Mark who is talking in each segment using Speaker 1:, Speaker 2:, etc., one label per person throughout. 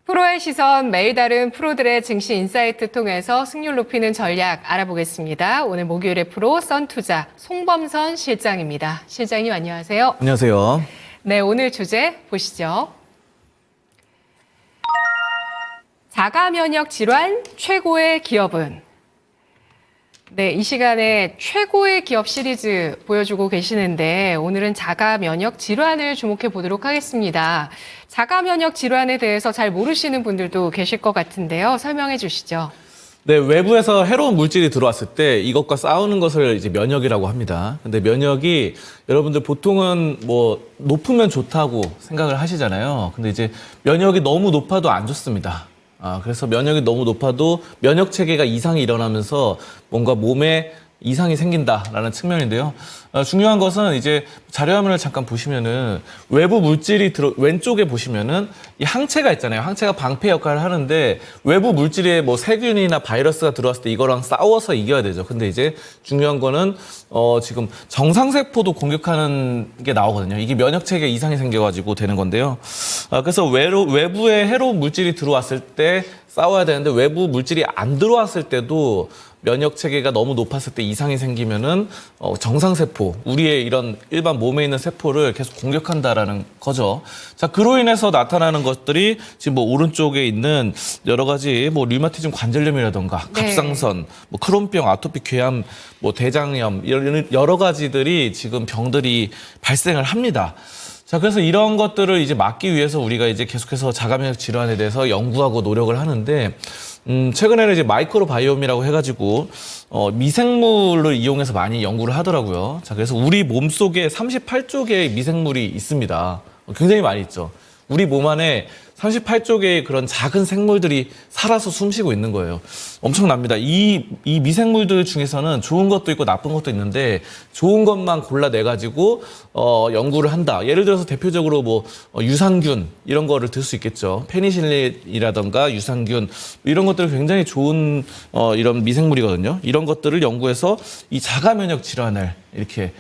Speaker 1: 프로의 시선, 매일 다른 프로들의 증시 인사이트 통해서 승률 높이는 전략 알아보겠습니다. 오늘 목요일의 프로 썬투자 송범선 실장입니다. 실장님 안녕하세요.
Speaker 2: 안녕하세요.
Speaker 1: 네, 오늘 주제 보시죠. 자가 면역 질환 최고의 기업은? 네, 이 시간에 최고의 기업 시리즈 보여주고 계시는데 오늘은 자가 면역 질환을 주목해 보도록 하겠습니다. 자가 면역 질환에 대해서 잘 모르시는 분들도 계실 것 같은데요. 설명해 주시죠.
Speaker 2: 네, 외부에서 해로운 물질이 들어왔을 때 이것과 싸우는 것을 이제 면역이라고 합니다. 근데 면역이 여러분들 보통은 뭐 높으면 좋다고 생각을 하시잖아요. 근데 이제 면역이 너무 높아도 안 좋습니다. 그래서 면역이 너무 높아도 면역 체계가 이상이 일어나면서 뭔가 몸에 이상이 생긴다라는 측면인데요. 중요한 것은 이제 자료화면을 잠깐 보시면은 외부 물질이 왼쪽에 보시면은 이 항체가 있잖아요. 항체가 방패 역할을 하는데 외부 물질에 뭐 세균이나 바이러스가 들어왔을 때 이거랑 싸워서 이겨야 되죠. 근데 이제 중요한 거는 지금 정상세포도 공격하는 게 나오거든요. 이게 면역 체계에 이상이 생겨가지고 되는 건데요. 그래서 외부에 해로운 물질이 들어왔을 때 싸워야 되는데 외부 물질이 안 들어왔을 때도 면역 체계가 너무 높았을 때 이상이 생기면은 정상세포, 우리의 이런 일반 몸에 있는 세포를 계속 공격한다라는 거죠. 자, 그로 인해서 나타나는 것들이 지금 뭐 오른쪽에 있는 여러 가지 뭐 류마티즘 관절염이라던가 갑상선, 뭐 크론병, 아토피 궤암, 뭐 대장염 이런 여러 가지들이 지금 병들이 발생을 합니다. 자, 그래서 이런 것들을 이제 막기 위해서 우리가 이제 계속해서 자가면역 질환에 대해서 연구하고 노력을 하는데, 최근에는 이제 마이크로바이옴이라고 해가지고, 미생물을 이용해서 많이 연구를 하더라고요. 자, 그래서 우리 몸 속에 38조 개의 미생물이 있습니다. 굉장히 많이 있죠. 우리 몸 안에 38조 개의 그런 작은 생물들이 살아서 숨쉬고 있는 거예요. 엄청납니다. 이 미생물들 중에서는 좋은 것도 있고 나쁜 것도 있는데 좋은 것만 골라내가지고 연구를 한다. 예를 들어서 대표적으로 뭐 유산균 이런 거를 들 수 있겠죠. 페니실린이라던가 유산균 이런 것들은 굉장히 좋은 이런 미생물이거든요. 이런 것들을 연구해서 이 자가면역 질환을 이렇게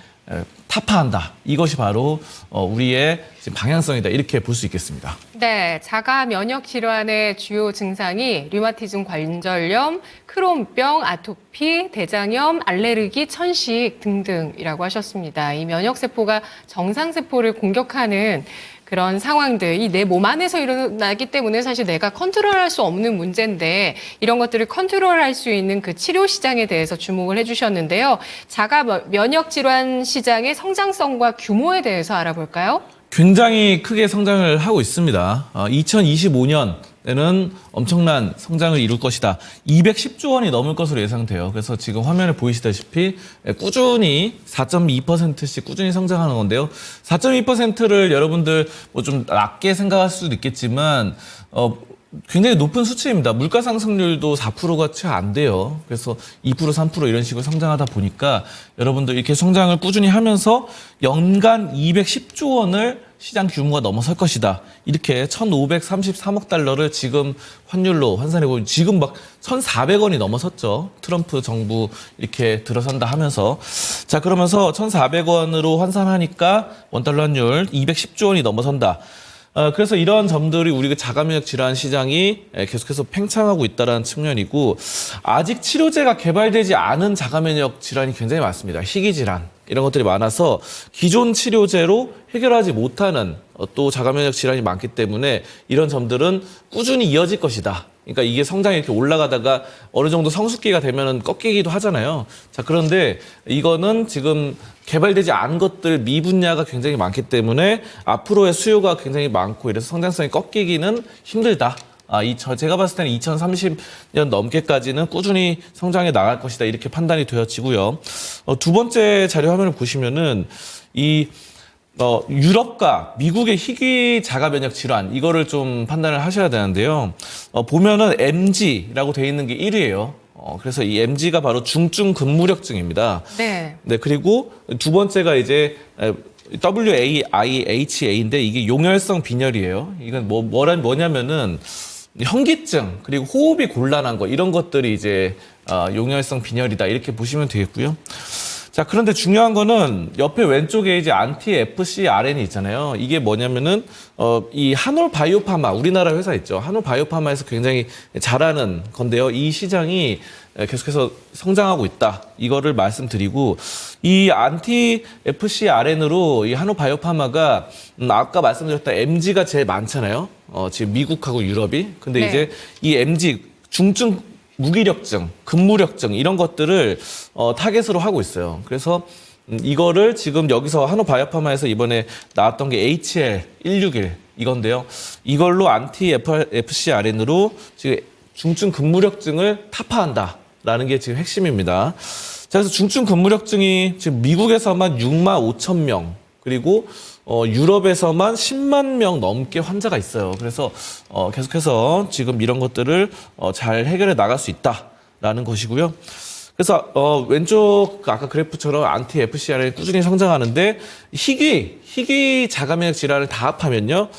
Speaker 2: 타파한다. 이것이 바로 우리의 지금 방향성이다. 이렇게 볼 수 있겠습니다.
Speaker 1: 네, 자가 면역 질환의 주요 증상이 류마티즘 관절염, 크론병, 아토피, 대장염, 알레르기, 천식 등등이라고 하셨습니다. 이 면역 세포가 정상 세포를 공격하는 그런 상황들이 내 몸 안에서 일어나기 때문에 사실 내가 컨트롤할 수 없는 문제인데 이런 것들을 컨트롤할 수 있는 그 치료 시장에 대해서 주목을 해주셨는데요. 자가 면역 질환 시장의 성장성과 규모에 대해서 알아볼까요?
Speaker 2: 굉장히 크게 성장을 하고 있습니다. 2025년에는 엄청난 성장을 이룰 것이다. 210조 원이 넘을 것으로 예상돼요. 그래서 지금 화면에 보이시다시피 꾸준히 4.2%씩 꾸준히 성장하는 건데요. 4.2%를 여러분들 뭐 좀 낮게 생각할 수도 있겠지만 굉장히 높은 수치입니다. 물가 상승률도 4%가 채 안 돼요. 그래서 2%, 3% 이런 식으로 성장하다 보니까 여러분들 이렇게 성장을 꾸준히 하면서 연간 210조 원을 시장 규모가 넘어설 것이다. 이렇게 1,533억 달러를 지금 환율로 환산해보면 지금 막 1,400원이 넘어섰죠. 트럼프 정부 이렇게 들어선다 하면서. 자, 그러면서 1,400원으로 환산하니까 원달러 환율 210조 원이 넘어선다. 그래서 이런 점들이 우리가 자가면역 질환 시장이 계속해서 팽창하고 있다는 측면이고 아직 치료제가 개발되지 않은 자가면역 질환이 굉장히 많습니다. 희귀질환 이런 것들이 많아서 기존 치료제로 해결하지 못하는 또 자가면역 질환이 많기 때문에 이런 점들은 꾸준히 이어질 것이다. 그러니까 이게 성장이 이렇게 올라가다가 어느 정도 성숙기가 되면은 꺾이기도 하잖아요. 자, 그런데 이거는 지금 개발되지 않은 것들 미분야가 굉장히 많기 때문에 앞으로의 수요가 굉장히 많고 이래서 성장성이 꺾이기는 힘들다. 제가 봤을 때는 2030년 넘게까지는 꾸준히 성장해 나갈 것이다. 이렇게 판단이 되어지고요. 두 번째 자료 화면을 보시면은 유럽과 미국의 희귀 자가면역 질환 이거를 좀 판단을 하셔야 되는데요. 보면은 MG라고 돼 있는 게 1위예요. 그래서 이 MG가 바로 중증 근무력증입니다.
Speaker 1: 네.
Speaker 2: 네, 그리고 두 번째가 이제 WAIHA인데 이게 용혈성 빈혈이에요. 이건 뭐냐면은 현기증 그리고 호흡이 곤란한 거 이런 것들이 이제 용혈성 빈혈이다 이렇게 보시면 되겠고요. 자, 그런데 중요한 거는 옆에 왼쪽에 이제 안티 FcRN이 있잖아요. 이게 뭐냐면은 이 한올 바이오파마, 우리나라 회사 있죠. 한올 바이오파마에서 굉장히 잘하는 건데요. 이 시장이 계속해서 성장하고 있다. 이거를 말씀드리고, 이 안티 FcRN으로 이 한올 바이오파마가 아까 말씀드렸던 MG가 제일 많잖아요. 지금 미국하고 유럽이. 근데
Speaker 1: 네.
Speaker 2: 이제 이 MG 중증 무기력증, 근무력증 이런 것들을 타겟으로 하고 있어요. 그래서 이거를 지금 여기서 한올바이오파마에서 이번에 나왔던 게 HL161 이건데요. 이걸로 안티 FcRN으로 지금 중증 근무력증을 타파한다라는 게 지금 핵심입니다. 자, 그래서 중증 근무력증이 지금 미국에서만 6만 5천 명, 그리고 유럽에서만 10만 명 넘게 환자가 있어요. 그래서 계속해서 지금 이런 것들을 잘 해결해 나갈 수 있다라는 것이고요. 그래서 왼쪽 아까 그래프처럼 안티 FcRN이 꾸준히 성장하는데 희귀 자가면역 질환을 다 합하면요,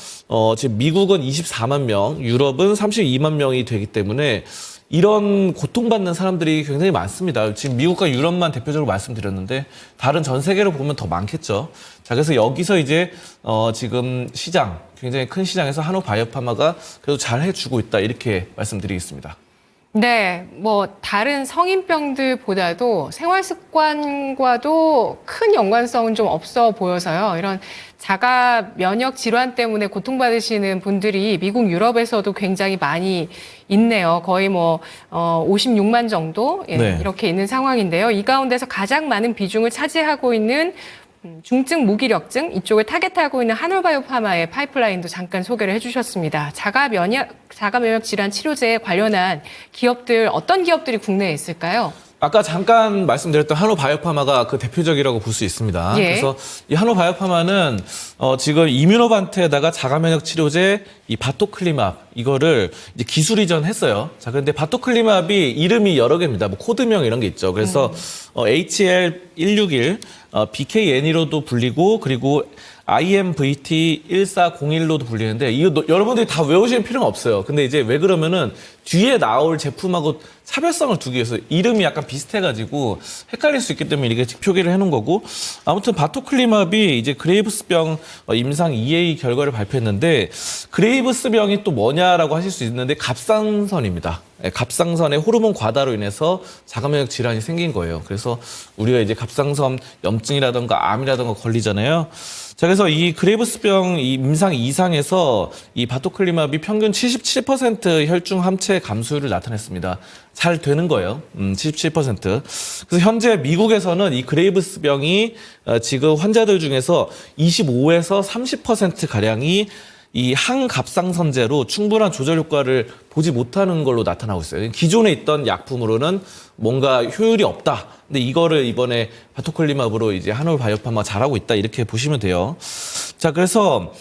Speaker 2: 지금 미국은 24만 명, 유럽은 32만 명이 되기 때문에 이런 고통받는 사람들이 굉장히 많습니다. 지금 미국과 유럽만 대표적으로 말씀드렸는데 다른 전 세계로 보면 더 많겠죠. 자, 그래서 여기서 이제 지금 시장, 굉장히 큰 시장에서 한올바이오파마가 그래도 잘 해주고 있다, 이렇게 말씀드리겠습니다.
Speaker 1: 네, 뭐 다른 성인병들보다도 생활 습관과도 큰 연관성은 좀 없어 보여서요. 이런 자가 면역 질환 때문에 고통받으시는 분들이 미국, 유럽에서도 굉장히 많이 있네요. 거의 뭐 56만 정도
Speaker 2: 네.
Speaker 1: 이렇게 있는 상황인데요. 이 가운데서 가장 많은 비중을 차지하고 있는 중증 무기력증 이쪽을 타겟하고 있는 한올바이오파마의 파이프라인도 잠깐 소개를 해주셨습니다. 자가 면역 질환 치료제에 관련한 기업들, 어떤 기업들이 국내에 있을까요?
Speaker 2: 아까 잠깐 말씀드렸던 한올바이오파마가 그 대표적이라고 볼 수 있습니다.
Speaker 1: 예.
Speaker 2: 그래서 이 한올바이오파마는 지금 이뮤노반트에다가 자가면역 치료제 이 바토클리맙 이거를 이제 기술 이전했어요. 자, 그런데 바토클리맙이 이름이 여러 개입니다. 뭐 코드명 이런 게 있죠. 그래서 HL161, BKN이로도 불리고, 그리고 IMVT1401로도 불리는데 이거 여러분들이 다 외우시는 필요는 없어요. 근데 이제 왜 그러면은 뒤에 나올 제품하고 차별성을 두기 위해서 이름이 약간 비슷해가지고 헷갈릴 수 있기 때문에 이렇게 표기를 해놓은 거고, 아무튼 바토클리맙이 이제 그레이브스병 임상 2A 결과를 발표했는데, 그레이브스병이 또 뭐냐라고 하실 수 있는데 갑상선입니다. 갑상선의 호르몬 과다로 인해서 자가면역 질환이 생긴 거예요. 그래서 우리가 이제 갑상선 염증이라든가 암이라든가 걸리잖아요. 자, 그래서 이 그레이브스병 이 임상 2상에서 이 바토클리맙이 평균 77% 혈중 함체 감소율을 나타냈습니다. 잘 되는 거예요. 77%. 그래서 현재 미국에서는 이 그레이브스병이 지금 환자들 중에서 25에서 30% 가량이 이 항갑상선제로 충분한 조절 효과를 보지 못하는 걸로 나타나고 있어요. 기존에 있던 약품으로는 뭔가 효율이 없다. 근데 이거를 이번에 바토클리맙으로 이제 한올바이오파마가 잘하고 있다, 이렇게 보시면 돼요. 자, 그래서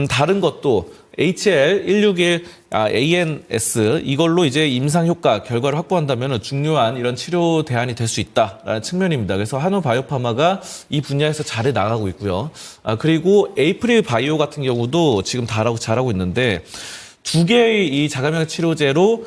Speaker 2: 다른 것도 HL161 ANS 이걸로 이제 임상 효과 결과를 확보한다면 중요한 이런 치료 대안이 될 수 있다라는 측면입니다. 그래서 한올바이오파마가 이 분야에서 잘해 나가고 있고요. 그리고 에이프릴 바이오 같은 경우도 지금 잘하고 있는데, 두 개의 이 자가면역 치료제로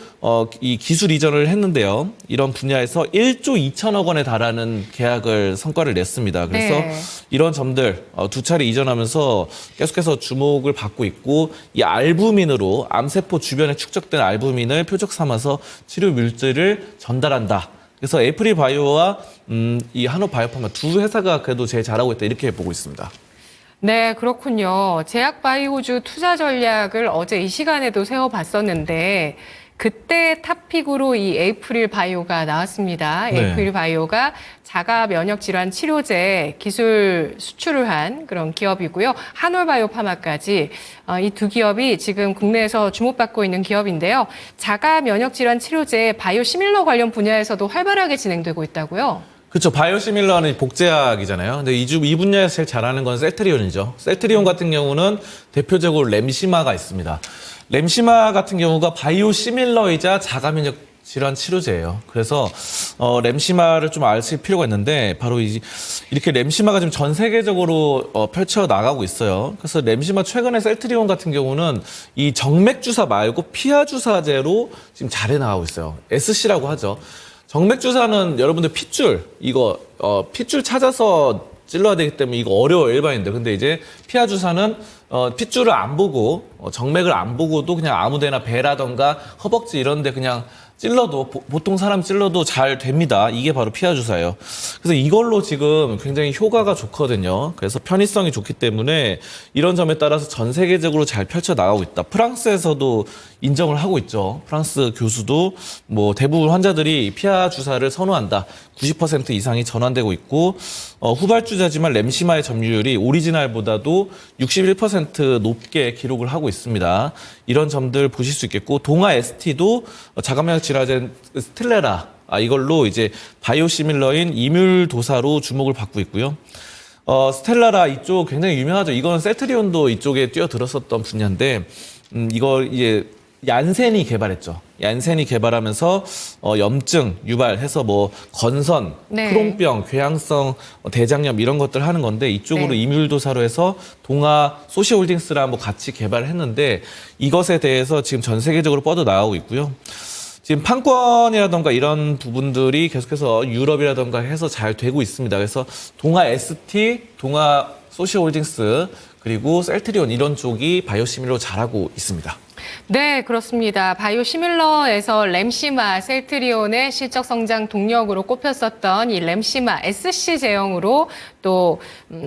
Speaker 2: 이 기술 이전을 했는데요. 이런 분야에서 1조 2천억 원에 달하는 계약을 성과를 냈습니다. 그래서
Speaker 1: 네.
Speaker 2: 이런 점들 두 차례 이전하면서 계속해서 주목을 받고 있고, 이 알부민으로 암세포 주변에 축적된 알부민을 표적 삼아서 치료 물질을 전달한다. 그래서 에이프릴 바이오와 이 한올바이오파마 두 회사가 그래도 제일 잘하고 있다, 이렇게 보고 있습니다.
Speaker 1: 네, 그렇군요. 제약 바이오주 투자 전략을 어제 이 시간에도 세워봤었는데, 그때 탑픽으로 이 에이프릴 바이오가 나왔습니다.
Speaker 2: 네.
Speaker 1: 에이프릴 바이오가 자가 면역 질환 치료제 기술 수출을 한 그런 기업이고요. 한올바이오파마까지 이 두 기업이 지금 국내에서 주목받고 있는 기업인데요. 자가 면역 질환 치료제 바이오 시밀러 관련 분야에서도 활발하게 진행되고 있다고요.
Speaker 2: 그렇죠. 바이오시밀러는 복제약이잖아요. 근데 이 분야에서 제일 잘하는 건 셀트리온이죠. 셀트리온 같은 경우는 대표적으로 렘시마가 있습니다. 렘시마 같은 경우가 바이오시밀러이자 자가면역 질환 치료제예요. 그래서 렘시마를 좀 아실 필요가 있는데, 바로 이렇게 렘시마가 지금 전 세계적으로 펼쳐 나가고 있어요. 그래서 렘시마 최근에 셀트리온 같은 경우는 이 정맥 주사 말고 피하 주사제로 지금 잘해 나가고 있어요. SC라고 하죠. 정맥 주사는 여러분들 핏줄 이거 핏줄 찾아서 찔러야 되기 때문에 이거 어려워요, 일반인들. 근데 이제 피하 주사는 핏줄을 안 보고 정맥을 안 보고도 그냥 아무데나 배라던가 허벅지 이런 데 그냥 찔러도 보통 사람 찔러도 잘 됩니다. 이게 바로 피하 주사예요. 그래서 이걸로 지금 굉장히 효과가 좋거든요. 그래서 편의성이 좋기 때문에 이런 점에 따라서 전 세계적으로 잘 펼쳐 나가고 있다. 프랑스에서도 인정을 하고 있죠. 프랑스 교수도 뭐 대부분 환자들이 피하 주사를 선호한다. 90% 이상이 전환되고 있고 후발주자지만 램시마의 점유율이 오리지널보다도 61% 높게 기록을 하고 있습니다. 이런 점들 보실 수 있겠고 동아 ST도 자가면역 질환 스텔레라 이걸로 이제 바이오시밀러인 이뮬도사로 주목을 받고 있고요. 스텔라라 이쪽 굉장히 유명하죠. 이건 셀트리온도 이쪽에 뛰어들었었던 분야인데 이거 이제 얀센이 개발했죠. 얀센이 개발하면서 염증 유발해서 뭐 건선,
Speaker 1: 네.
Speaker 2: 크론병, 궤양성 대장염 이런 것들 하는 건데 이쪽으로
Speaker 1: 네.
Speaker 2: 이뮬도사로 해서 동아 소시홀딩스랑 뭐 같이 개발했는데 이것에 대해서 지금 전 세계적으로 뻗어 나가고 있고요. 지금 판권이라던가 이런 부분들이 계속해서 유럽이라던가 해서 잘 되고 있습니다. 그래서 동아 ST, 동아 소시홀딩스 그리고 셀트리온 이런 쪽이 바이오시밀러로 잘하고 있습니다.
Speaker 1: 네, 그렇습니다. 바이오시밀러에서 램시마, 셀트리온의 실적 성장 동력으로 꼽혔었던 이 램시마 SC 제형으로 또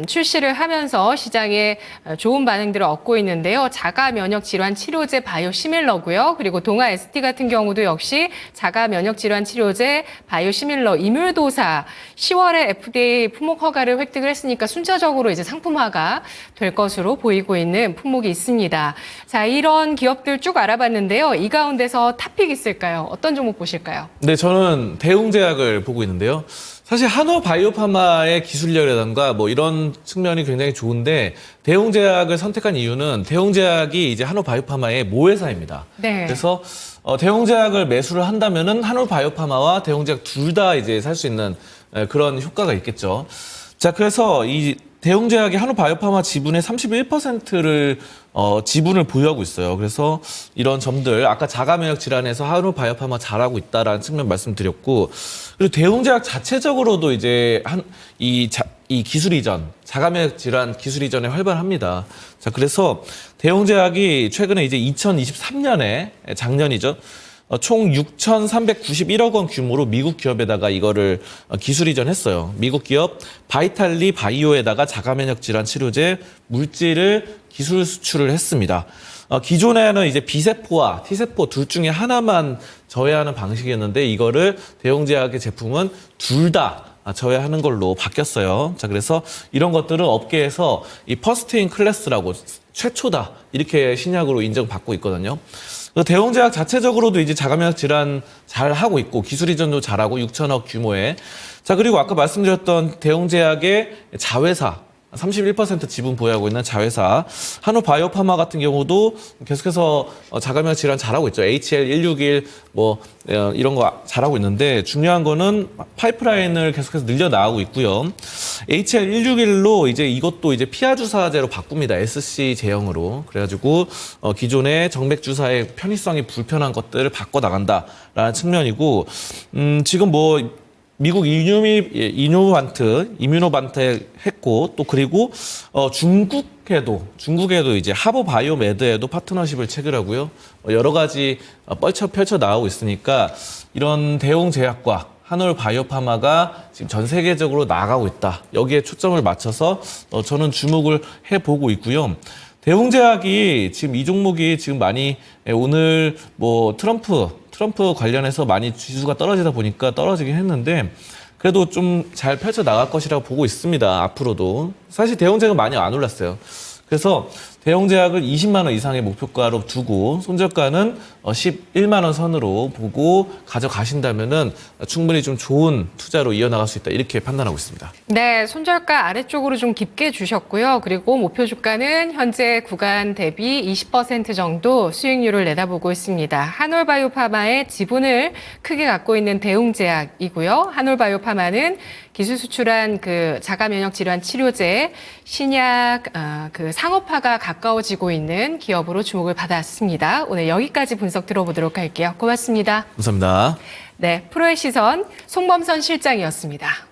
Speaker 1: 출시를 하면서 시장에 좋은 반응들을 얻고 있는데요. 자가 면역 질환 치료제 바이오시밀러고요. 그리고 동아 ST 같은 경우도 역시 자가 면역 질환 치료제 바이오시밀러 이뮬도사 10월에 FDA 품목 허가를 획득을 했으니까 순차적으로 이제 상품화가 될 것으로 보이고 있는 품목이 있습니다. 자, 이런 기업들 쭉 알아봤는데요. 이 가운데서 탑픽 있을까요? 어떤 종목 보실까요?
Speaker 2: 네, 저는 대웅제약을 보고 있는데요. 사실 한화바이오파마의 기술력이라든가 뭐 이런 측면이 굉장히 좋은데 대웅제약을 선택한 이유는 대웅제약이 이제 한화바이오파마의 모회사입니다.
Speaker 1: 네.
Speaker 2: 그래서 대웅제약을 매수를 한다면은 한화바이오파마와 대웅제약 둘 다 이제 살 수 있는 그런 효과가 있겠죠. 자, 그래서 이 대웅제약이 한화바이오파마 지분의 31%를 지분을 보유하고 있어요. 그래서 이런 점들 아까 자가면역 질환에서 한화바이오파마 잘하고 있다라는 측면 말씀드렸고 그리고 대웅제약 자체적으로도 이제 이 기술 이전 자가면역 질환 기술 이전에 활발합니다. 자, 그래서 대웅제약이 최근에 이제 2023년에 작년이죠. 총 6,391억 원 규모로 미국 기업에다가 이거를 기술 이전했어요. 미국 기업 바이탈리 바이오에다가 자가면역 질환 치료제 물질을 기술 수출을 했습니다. 기존에는 이제 B세포와 T세포 둘 중에 하나만 저해하는 방식이었는데 이거를 대웅제약의 제품은 둘 다 저해하는 걸로 바뀌었어요. 자, 그래서 이런 것들은 업계에서 이 퍼스트 인 클래스라고 최초다 이렇게 신약으로 인정받고 있거든요. 대웅제약 자체적으로도 이제 자가면역 질환 잘 하고 있고 기술 이전도 잘하고 6천억 규모의 자 그리고 아까 말씀드렸던 대웅제약의 자회사 31% 지분 보유하고 있는 자회사 한화바이오파마 같은 경우도 계속해서 자가면역 질환 잘하고 있죠. HL161 뭐 이런 거 잘하고 있는데 중요한 거는 파이프라인을 계속해서 늘려 나가고 있고요. HL161로 이제 이것도 이제 피하 주사제로 바꿉니다. SC 제형으로. 그래가지고 기존의 정맥 주사의 편의성이 불편한 것들을 바꿔 나간다라는 측면이고 지금 뭐 미국 이뮤노반트 했고 또 그리고 중국에도 이제 하버바이오메드에도 파트너십을 체결하고요. 여러 가지 펼쳐 나오고 있으니까 이런 대웅제약과 한올바이오파마가 지금 전 세계적으로 나아가고 있다. 여기에 초점을 맞춰서 저는 주목을 해보고 있고요. 대웅제약이 지금 이 종목이 지금 많이 오늘 뭐 트럼프 관련해서 많이 지수가 떨어지다 보니까 떨어지긴 했는데 그래도 좀 잘 펼쳐 나갈 것이라고 보고 있습니다. 앞으로도. 사실 대웅제약은 많이 안 올랐어요. 그래서 대웅제약을 20만 원 이상의 목표가로 두고 손절가는 11만 원 선으로 보고 가져가신다면은 충분히 좀 좋은 투자로 이어나갈 수 있다. 이렇게 판단하고 있습니다.
Speaker 1: 네, 손절가 아래쪽으로 좀 깊게 주셨고요. 그리고 목표 주가는 현재 구간 대비 20% 정도 수익률을 내다보고 있습니다. 한올바이오파마의 지분을 크게 갖고 있는 대웅제약이고요. 한올바이오파마는 기술 수출한 그 자가면역 질환 치료제 신약 그 상업화가 가까워지고 있는 기업으로 주목을 받았습니다. 오늘 여기까지 분석 들어보도록 할게요. 고맙습니다.
Speaker 2: 감사합니다.
Speaker 1: 네, 프로의 시선 송범선 실장이었습니다.